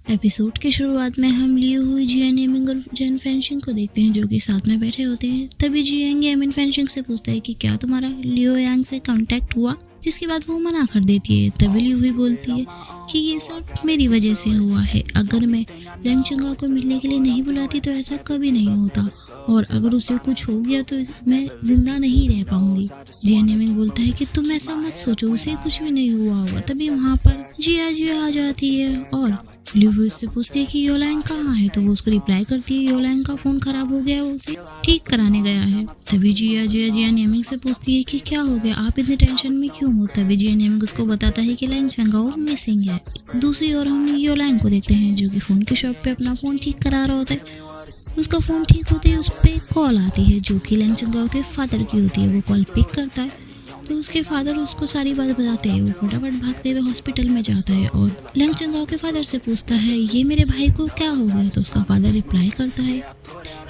Episode की शुरुआत में हम लियो हुई जियान येमिंग और जैन फेंशिंग को देखते हैं जो कि साथ में बैठे होते हैं। तभी जियांग येमिन फेंशिंग से पूछता है कि क्या तुम्हारा लियो यांग से कांटेक्ट हुआ, जिसके बाद वो मना कर देती है। तभी लियो हुई बोलती है कि ये सब मेरी वजह से हुआ है, अगर मैं लैंग चंगाओ को मिलने के लिए नहीं बुलाती तो ऐसा कभी नहीं होता, और अगर उसे कुछ हो गया तो मैं जिंदा नहीं रह पाऊंगी। जियान येमिंग बोलता है कि तुम ऐसा मत सोचो, उसे कुछ भी नहीं हुआ होगा। तभी वहाँ पर जिया आ जाती है और लियो हुई उससे पूछती है कि योलैंग कहाँ है, तो वो उसको रिप्लाई करती है योलैंग का फोन खराब हो गया, वो उसे ठीक कराने गया है। तभी जियान येमिंग से पूछती है कि क्या हो गया, आप इतने टेंशन में क्यों हो। तभी जियान येमिंग उसको बताता है कि लैंग चंगाओ मिसिंग है। दूसरी ओर हम योलैंग को देखते हैं जो कि फोन की शॉप पे अपना फोन ठीक करा रहा होता है। उसका फोन ठीक होते ही उस पर कॉल आती है जो कि लैंग चंगाओ के फादर की होती है। वो कॉल पिक करता है तो उसके फादर उसको सारी बात बताते हैं। वो फटाफट भागते हुए हॉस्पिटल में जाता है और लैंग चंगाओ के फादर से पूछता है ये मेरे भाई को क्या हो गया। तो उसका फादर रिप्लाई करता है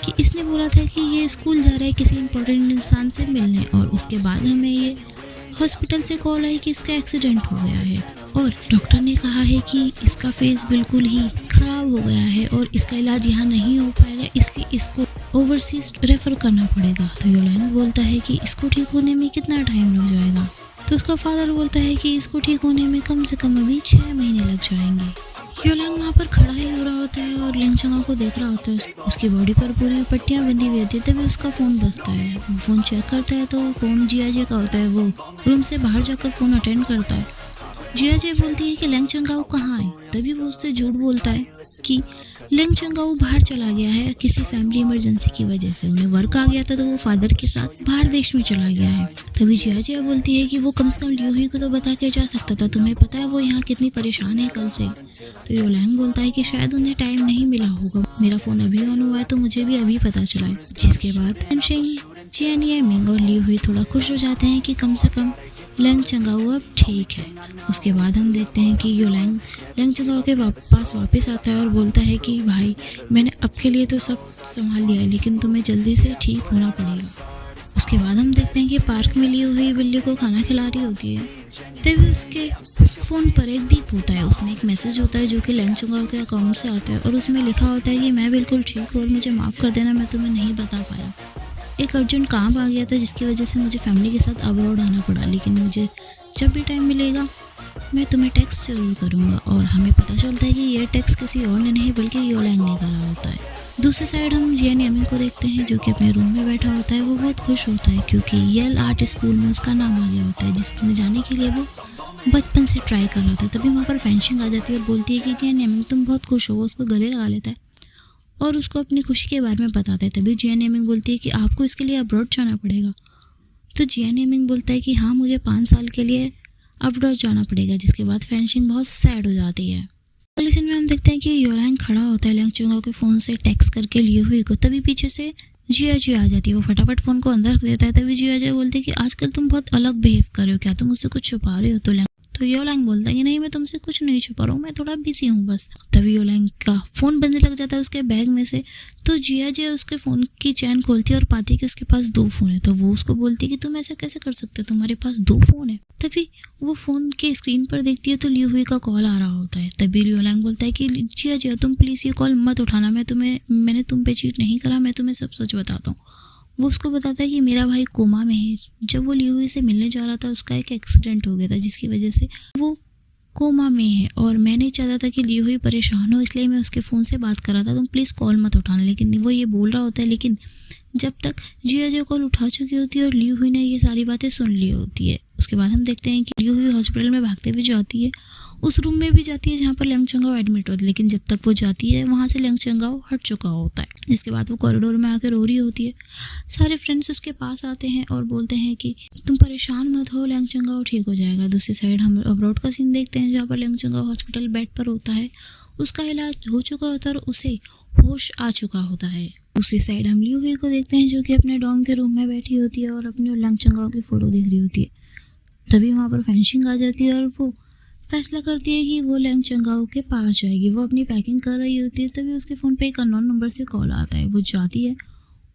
कि इसने बोला था कि ये स्कूल जा रहा है किसी इंपॉर्टेंट इंसान से मिलने, और उसके बाद हमें ये हॉस्पिटल से कॉल आई कि इसका एक्सीडेंट हो गया है और डॉक्टर ने कहा है कि इसका फेस बिल्कुल ही खराब हो गया है और इसका इलाज यहाँ नहीं हो पाएगा, इसलिए इसको ओवरसीज रेफर करना पड़ेगा। तो योलैंग बोलता है कि इसको ठीक होने में कितना टाइम लग जाएगा। तो उसका फादर बोलता है कि इसको ठीक होने में कम से कम अभी 6 महीने लग जाएंगे। योलैंग वहाँ पर खड़ा ही हो रहा होता है और लैंग चंगाओ को देख रहा होता है। उसकी बॉडी पर पूरी पट्टियाँ बंधी हुई होती है। तभी उसका फ़ोन बजता है। वो फ़ोन चेक करता है तो फ़ोन जिया का होता है। वो रूम से बाहर जाकर फ़ोन अटेंड करता है। जिया बोलती है कि लैंग चंगाओ कहाँ है। तभी वो उससे झूठ बोलता है कि लैंग चंगाओ बाहर चला गया है किसी फैमिली इमरजेंसी की वजह से, उन्हें वर्क आ गया था तो वो फादर के साथ बाहर देश में चला गया है। तभी जिया बोलती है कि वो कम से कम लियो ही को तो बता के जा सकता था, तुम्हें पता है वो यहाँ कितनी परेशान है कल से। तो योलैंग बोलता है कि शायद उन्हें टाइम नहीं मिला होगा, मेरा फ़ोन अभी ऑन हुआ है तो मुझे भी अभी पता चला है। जिसके बाद जियान येमिंग और लियो हुई थोड़ा खुश हो जाते हैं कि कम से कम लैंग चंगाओ अब ठीक है। उसके बाद हम देखते हैं कि योलैंग लैंग चंगाओ के पास वापस आता है और बोलता है कि भाई मैंने अब के लिए तो सब संभाल लिया है, लेकिन तुम्हें जल्दी से ठीक होना पड़ेगा। उसके बाद हम देखते हैं कि पार्क में ली हुई बिल्ली को खाना खिला रही होती है। तभी उसके फ़ोन पर एक बीप होता है। उसमें एक मैसेज होता है जो कि लैंग चंगाओ के अकाउंट से आता है और उसमें लिखा होता है कि मैं बिल्कुल ठीक हूँ और मुझे माफ़ कर देना, मैं तुम्हें नहीं बता पाया। एक अर्जेंट काम आ गया था जिसकी वजह से मुझे फैमिली के साथ अब्रॉड आना पड़ा, लेकिन मुझे जब भी टाइम मिलेगा मैं तुम्हें टेक्स्ट जरूर करूँगा। और हमें पता चलता है कि ये टेक्स्ट किसी और ने नहीं बल्कि योलैंग ने करा होता है। दूसरी साइड हम जियान येमिंग को देखते हैं जो कि अपने रूम में बैठा होता है। वो बहुत खुश होता है क्योंकि येल आर्ट स्कूल में उसका नाम आ गया होता है जिसमें जाने के लिए वो बचपन से ट्राई कर रहा था। तभी वहाँ पर फेंशिंग आ जाती है और बोलती है कि जियान येमिंग तुम बहुत खुश हो। वो उसको गले लगा लेता है और उसको अपनी खुशी के बारे में बताता है। तभी जियान येमिंग बोलती है कि आपको इसके लिए अब्रॉड जाना पड़ेगा। तो जियान येमिंग बोलता है कि हाँ मुझे 5 साल के लिए अब्रॉड जाना पड़ेगा। जिसके बाद फेंशिंग बहुत सैड हो जाती है। अगले सीन में हम देखते हैं कि योलैंग खड़ा होता है लैंग चंगाओ के फ़ोन से टेक्स्ट करके लिए हुई को। तभी पीछे से जिया आ जाती है। वो फटाफट फ़ोन को अंदर रख देता है। तभी जिया बोलती है कि आजकल तुम बहुत अलग बिहेव कर रहे हो, क्या तुम मुझसे कुछ छुपा रहे हो। तो योलैंग बोलता है कि नहीं मैं तुमसे कुछ नहीं छुपा रहा हूँ, मैं थोड़ा बिजी हूँ बस। तभी योलैंग का फ़ोन बजने लग जाता है उसके बैग में से। तो जिया उसके फ़ोन की चैन खोलती है और पाती है कि उसके पास 2 फ़ोन है। तो वो उसको बोलती है कि तुम ऐसा कैसे कर सकते हो, तुम्हारे पास 2 फ़ोन है। तभी वो फ़ोन के स्क्रीन पर देखती है तो लियो हुई का कॉल आ रहा होता है। तभी योलैंग बोलता है कि जिया तुम प्लीज़ ये कॉल मत उठाना, मैंने तुम पे चीट नहीं करा, मैं तुम्हें सब सच बताता हूँ। वो उसको बताता है कि मेरा भाई कोमा में है। जब वो लियो हुई से मिलने जा रहा था उसका एक एक्सीडेंट हो गया था जिसकी वजह से वो कोमा में है, और मैं नहीं चाहता था कि लियो हुई परेशान हो, इसलिए मैं उसके फ़ोन से बात कर रहा था, तुम प्लीज़ कॉल मत उठाना। लेकिन वो ये बोल रहा होता है, लेकिन जब तक जिया कॉल उठा चुकी होती है और लियो हुई ने ये सारी बातें सुन ली होती है। उसके बाद हम देखते हैं कि लियो हुई हॉस्पिटल में भागते हुए जाती है। उस रूम में भी जाती है जहाँ पर लैंग चंगाओ एडमिट होती है, लेकिन जब तक वो जाती है वहाँ से लैंग चंगाओ हट चुका होता है। जिसके बाद वो कॉरिडोर में आकर रो रही होती है। सारे फ्रेंड्स उसके पास आते हैं और बोलते हैं कि तुम परेशान मत हो, लैंग चंगाओ ठीक हो जाएगा। दूसरी साइड हम अब्रॉड का सीन देखते हैं जहाँ पर लैंग चंगाओ हॉस्पिटल बेड पर होता है। उसका इलाज हो चुका होता है और उसे होश आ चुका होता है। दूसरी साइड हम लियो हुई को देखते हैं जो कि अपने डॉर्म के रूम में बैठी होती है और अपनी लैंग चंगाओ की फ़ोटो देख रही होती है। तभी वहाँ पर फेंशिंग आ जाती है और वो फैसला करती है कि वो लैंग चंगाओ के पास जाएगी। वो अपनी पैकिंग कर रही होती है। तभी उसके फ़ोन पे एक अननोन नंबर से कॉल आता है। वो जाती है,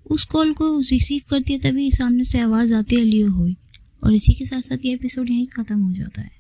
उस कॉल को रिसीव करती है। तभी सामने से आवाज़ आती है लियो हुई। और इसी के साथ साथ ये एपिसोड यहीं ख़त्म हो जाता है।